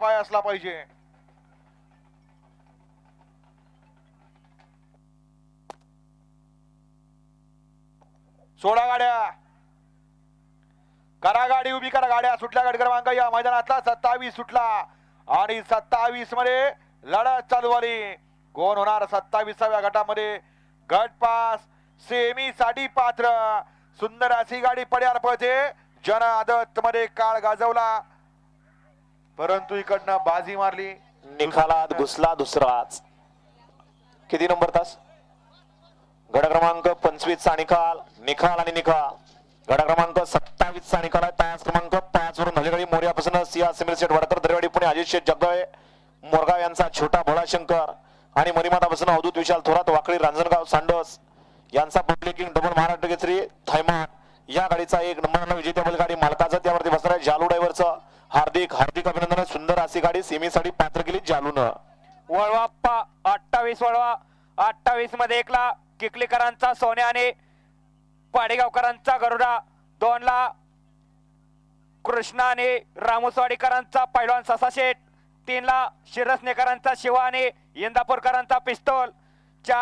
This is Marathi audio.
पाय असला पाहिजे. सोडा गाड्या, करा गाडी उभी करा. गाड्या सुटल्या. गट क्रमांक या मैदानातला 27 सुटला आणि 27 मध्ये लढत चालू झाली. कोण होणार 27व्या गटामध्ये गट पास सेमी साठी पात्र. सुंदर अशी गाडी पड्यार पळते. जन आदत मध्ये काळ गाजवला परंतु इकडनं बाजी मारली. निकालात घुसला दुसराच. किती नंबर तास? गट क्रमांक 25 चा निकाल. निकाल आणि निकाल. गट क्रमांक 27 चा निकाल आहे. तास क्रमांक 5 वरून हलेगडी मोर्यापासून सिया सिमिल शेठ वडकर दरेवाडी पुणे अजित शेठ जगदळे मोरगाव यांचा छोटा भोळा शंकर आणि मरीमातापासून अवधूत विशाल थोरात वाकडी रांजणगाव सांडस यांचा public king double Maharashtra Kesari थैमान या गाडीचा 1 नंबर विजेत्या बैलगाडी मालकाचा त्यावरती बसणार आहे जालू ड्रायव्हरचं हार्दिक हार्दिक अभिनंदन. सुंदर अशी गाडी सेमीसाठी पात्र केली जालूनं. वळवाप्पा 28 वळवा 28 मध्ये 1 ला किकलीकरांचा सोन्या आणि पाडेगावकरांचा गरुडा. 2 ला कृष्णा आणि रामुसवाडीकरांचा पैलवान ससा शेठ. 3 ला शिरसनेकरांचा शिवा आणि इंदापूरकरांचा पिस्तूल. 4